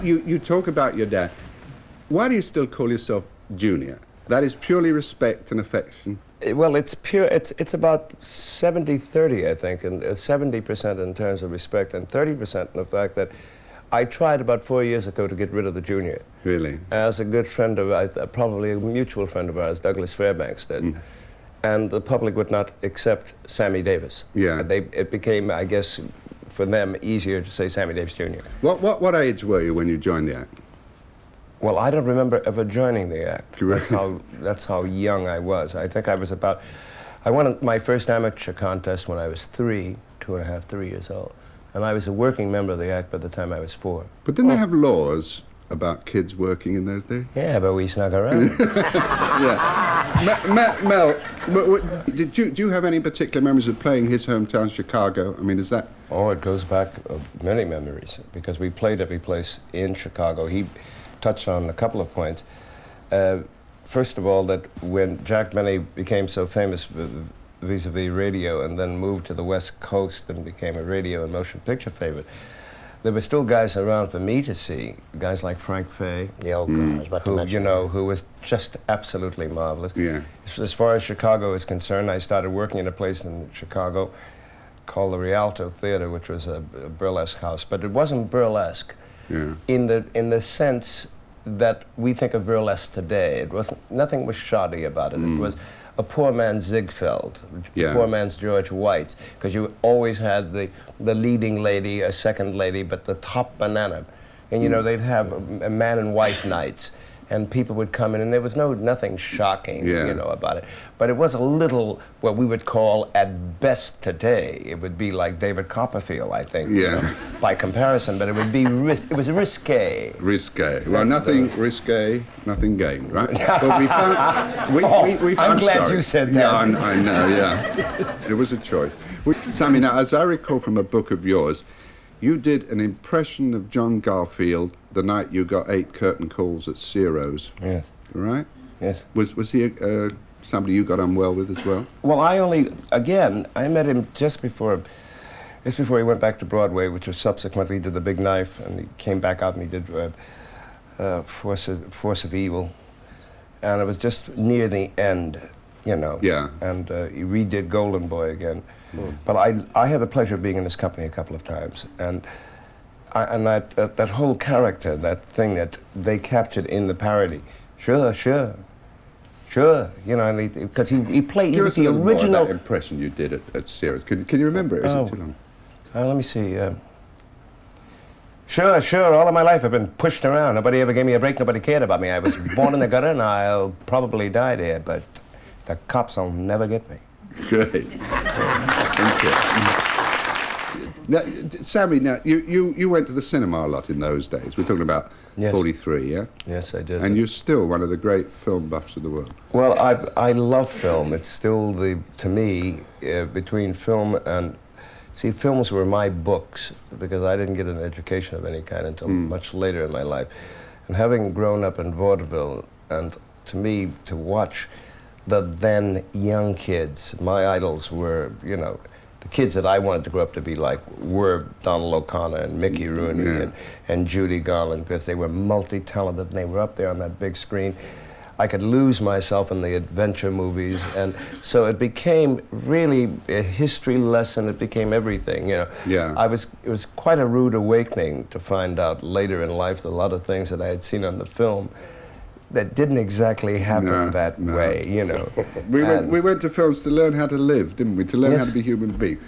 you talk about your dad. Why do you still call yourself Junior? That is purely respect and affection. Well, it's pure. It's about 70-30, I think, and 70% in terms of respect, and 30% in the fact that I tried about 4 years ago to get rid of the Junior. Really? As a good friend of, probably a mutual friend of ours, Douglas Fairbanks, did. Mm. And the public would not accept Sammy Davis. Yeah. It became, I guess, for them, easier to say Sammy Davis Jr. What age were you when you joined the act? Well, I don't remember ever joining the act. That's how young I was. I think I was about, I won my first amateur contest when I was 3 years old. And I was a working member of the act by the time I was 4. But didn't they have laws about kids working in those days? Yeah, but we snuck around. Yeah. Mel, do you have any particular memories of playing his hometown, Chicago? I mean, is that... Oh, it goes back many memories, because we played every place in Chicago. He touched on a couple of points. First of all, that when Jack Benny became so famous vis-a-vis radio and then moved to the West Coast and became a radio and motion picture favorite, there were still guys around for me to see, guys like Frank Fay, I was about to mention, you know, who was just absolutely marvelous. Yeah. As far as Chicago is concerned, I started working in a place in Chicago called the Rialto Theater, which was a burlesque house, but it wasn't burlesque. Yeah. In the sense that we think of burlesque today. It wasn't, nothing was shoddy about it. It was a poor man's Ziegfeld, a poor man's George White, because you always had the leading lady, a second lady, but the top banana. And you know, they'd have a man and wife nights, and people would come in, and there was nothing shocking, you know, about it. But it was a little, what we would call, at best today, it would be like David Copperfield, I think, you know, by comparison, but it would be, it was risque. Risque. Well, nothing risque, nothing gained, right? But we found... I'm glad you said that. Yeah, I know, yeah. It was a choice. Sammy, now, as I recall from a book of yours, you did an impression of John Garfield the night you got 8 curtain calls at Ciro's. Yes. Right? Yes. Was he somebody you got on well with as well? Well, I met him just before he went back to Broadway, which was subsequently did The Big Knife, and he came back out and he did Force of Evil. And it was just near the end, you know. Yeah. And he redid Golden Boy again. But I had the pleasure of being in his company a couple of times, and that whole character, that thing that they captured in the parody, sure, you know, because he played, he was the original. More of that impression you did at Ciro's. Can you remember it? Is it too long? Let me see. Sure, all of my life I've been pushed around. Nobody ever gave me a break, nobody cared about me. I was born in the gutter and I'll probably die there, but the cops will never get me. Great. Thank you. Now, Sammy, now, you went to the cinema a lot in those days. We're talking about 43, yeah? Yes, I did. And you're still one of the great film buffs of the world. Well, I love film. It's still, to me, between film and... See, films were my books, because I didn't get an education of any kind until much later in my life. And having grown up in vaudeville, and to me, to watch the then young kids, my idols were, you know, the kids that I wanted to grow up to be like were Donald O'Connor and Mickey Rooney and Judy Garland, because they were multi-talented and they were up there on that big screen. I could lose myself in the adventure movies, and so it became really a history lesson. It became everything, you know. Yeah. It was quite a rude awakening to find out later in life that a lot of things that I had seen on the film that didn't exactly happen that way, you know. We went to films to learn how to live, didn't we? To learn how to be human beings.